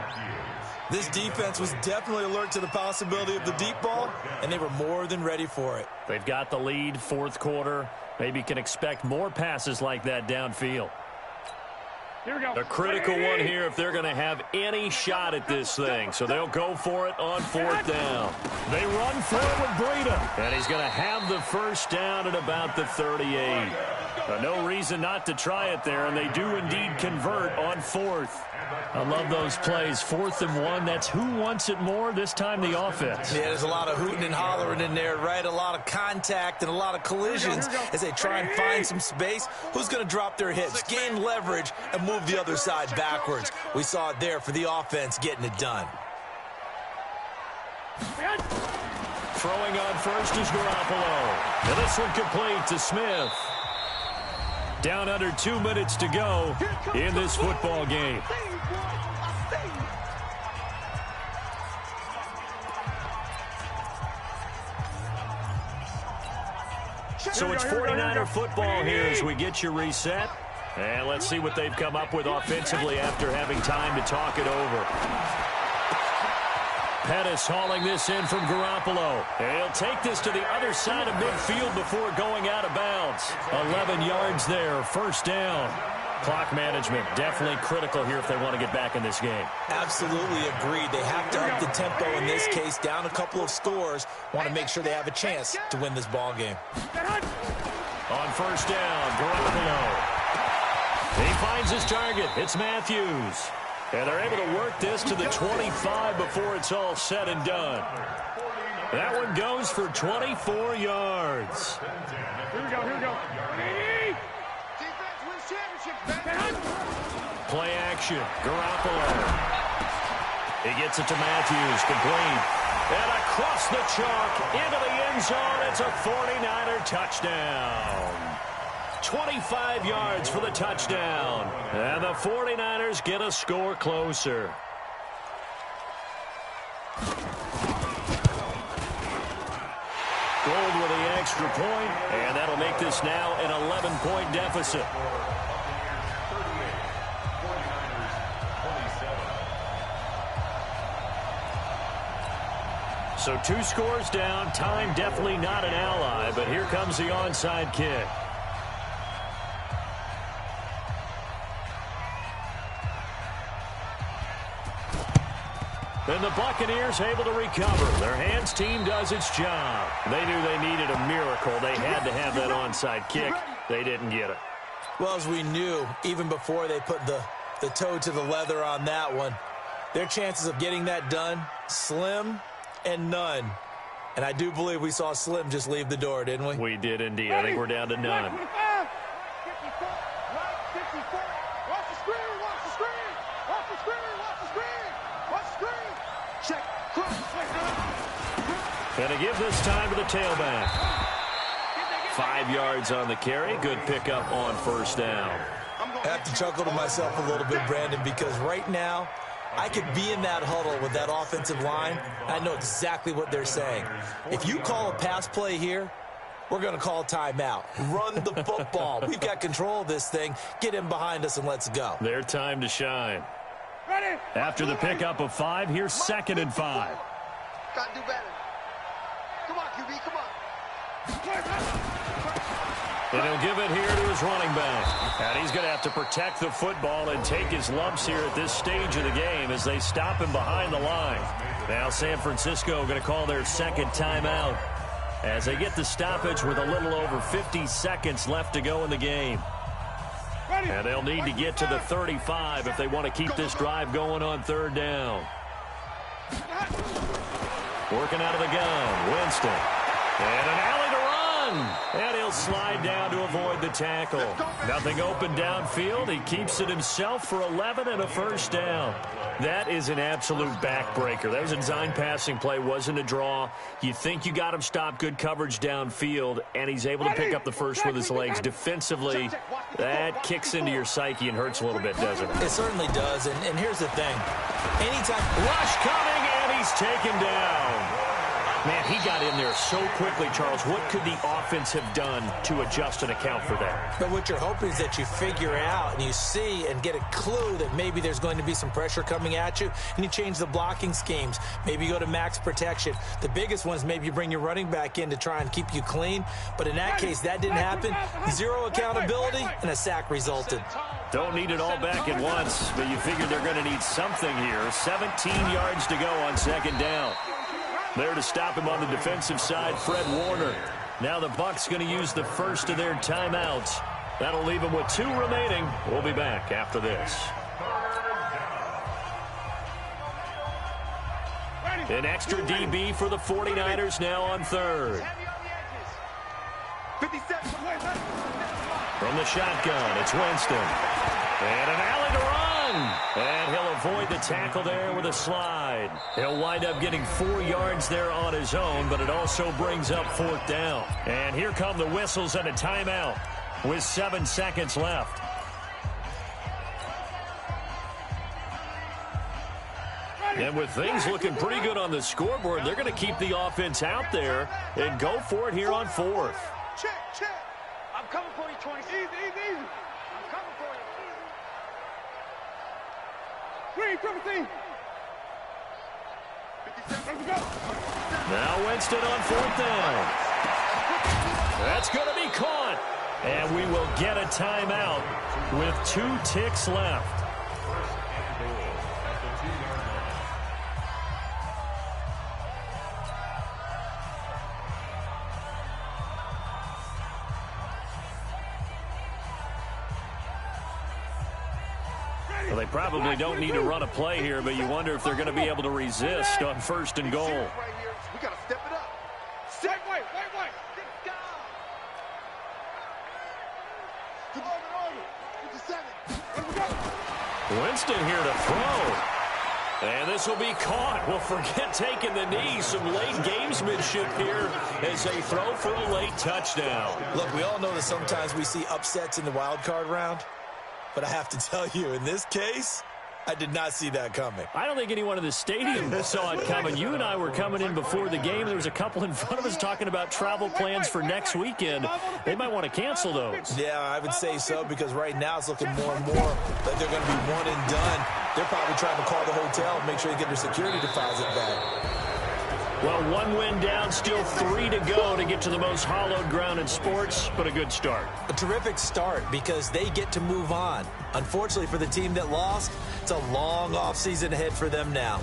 This defense was definitely alert to the possibility of the deep ball, and they were more than ready for it. They've got the lead, 4th quarter. Maybe can expect more passes like that downfield. Here we go. A critical one here if they're going to have any shot at this thing. So they'll go for it on 4th down. They run for it with Breida. And he's going to have the 1st down at about the 38. No reason not to try it there, and they do indeed convert on 4th. I love those plays. 4th and 1, that's who wants it more, this time the offense. Yeah, there's a lot of hooting and hollering in there, right? A lot of contact and a lot of collisions as they try and find some space. Who's going to drop their hips, gain leverage, and move the other side backwards? We saw it there for the offense getting it done. Throwing on first is Garoppolo. And this one complete to Smith. Down under 2 minutes to go in this football game. So it's 49er football here as we get you reset. And let's see what they've come up with offensively after having time to talk it over. Pettis hauling this in from Garoppolo. And he'll take this to the other side of midfield before going out of bounds. 11 yards there, 1st down. Clock management definitely critical here if they want to get back in this game. Absolutely agreed. They have to up the tempo in this case, down a couple of scores. Want to make sure they have a chance to win this ball game. On 1st down, Garoppolo. He finds his target. It's Matthews. And they're able to work this to the 25 before it's all said and done. That one goes for 24 yards. Here we go. Defense wins championships, Play action. Garoppolo. He gets it to Matthews. Complete. And across the chalk into the end zone. It's a 49er touchdown. 25 yards for the touchdown. And the 49ers get a score closer. Gold with the extra point, and that'll make this now an 11-point deficit. So 2 scores down. Time definitely not an ally, but here comes the onside kick. And the Buccaneers able to recover. Their hands team does its job. They knew they needed a miracle. They had to have that onside kick. They didn't get it. Well, as we knew, even before they put the toe to the leather on that one, their chances of getting that done, slim and none. And I do believe we saw Slim just leave the door, didn't we? We did indeed. I think we're down to none. 54, right 54. Watch the screen. Check. And to give this time to the tailback. 5 yards on the carry. Good pickup on 1st down. I have to chuckle to myself a little bit, Brandon, because right now I could be in that huddle with that offensive line. I know exactly what they're saying. If you call a pass play here, we're going to call timeout. Run the football. We've got control of this thing. Get him behind us and let's go. Their time to shine. Ready? After the pickup of 5, here's 2nd and 5. Got to do better. Come on, QB, come on. And he'll give it here to his running back. And he's going to have to protect the football and take his lumps here at this stage of the game as they stop him behind the line. Now San Francisco going to call their 2nd timeout as they get the stoppage with a little over 50 seconds left to go in the game. And they'll need to get to the 35 if they want to keep this drive going on 3rd down. Working out of the gun, Winston. And an alley to run. And he'll slide down to avoid the tackle. Nothing open downfield. He keeps it himself for 11 and a 1st down. That is an absolute backbreaker. That was a design passing play, wasn't a draw. You think you got him stopped, good coverage downfield, and he's able to pick up the first with his legs. Defensively, that kicks into your psyche and hurts a little bit, doesn't it? It certainly does, and here's the thing. Anytime... Rush coming, and he's taken down. Man, he got in there so quickly, Charles. What could the offense have done to adjust and account for that? But what you're hoping is that you figure out and you see and get a clue that maybe there's going to be some pressure coming at you, and you change the blocking schemes. Maybe you go to max protection. The biggest one is maybe you bring your running back in to try and keep you clean. But in that case, that didn't happen. Zero accountability, and a sack resulted. Don't need it all back at once, but you figure they're going to need something here. 17 yards to go on 2nd down. There to stop him on the defensive side, Fred Warner. Now the Bucs going to use the first of their timeouts. That'll leave them with 2 remaining. We'll be back after this. An extra DB for the 49ers now on 3rd. From the shotgun, it's Winston. And an alley to run. And he'll avoid the tackle there with a slide. He'll wind up getting 4 yards there on his own, but it also brings up 4th down. And here come the whistles and a timeout with 7 seconds left. And with things looking pretty good on the scoreboard, they're going to keep the offense out there and go for it here on 4th. Check, check. I'm coming for you, 20. Easy, easy, easy. I'm coming for you. Green, 17. Let's go. Now Winston on 4th down. That's going to be caught. And we will get a timeout with 2 ticks left. Well, they probably don't need to run a play here, but you wonder if they're going to be able to resist on 1st and goal. We got to step it up. Wait. Winston here to throw. And this will be caught. Well, forget taking the knee. Some late gamesmanship here as they throw for a late touchdown. Look, we all know that sometimes we see upsets in the wild card round. But I have to tell you, in this case, I did not see that coming. I don't think anyone in the stadium saw it coming. You and I were coming in before the game. There was a couple in front of us talking about travel plans for next weekend. They might want to cancel those. Yeah, I would say so, because right now it's looking more and more like they're going to be one and done. They're probably trying to call the hotel and make sure they get their security deposit back. Well, 1 win down, still 3 to go to get to the most hallowed ground in sports, but a good start. A terrific start because they get to move on. Unfortunately for the team that lost, it's a long offseason ahead for them now.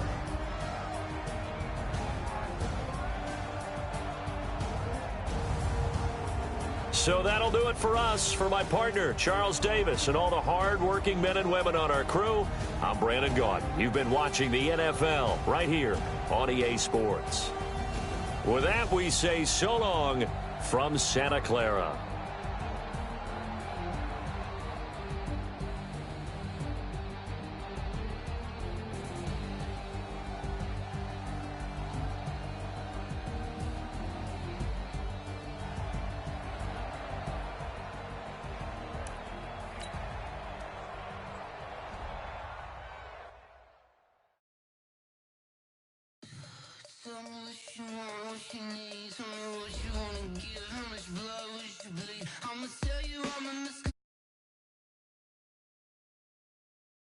So that'll do it for us. For my partner, Charles Davis, and all the hard-working men and women on our crew, I'm Brandon Gaudin. You've been watching the NFL right here on EA Sports. With that, we say so long from Santa Clara. Tell me what you want, what you need. Tell me what you wanna give. How much blood would you bleed? I'ma tell you I'm a misconception.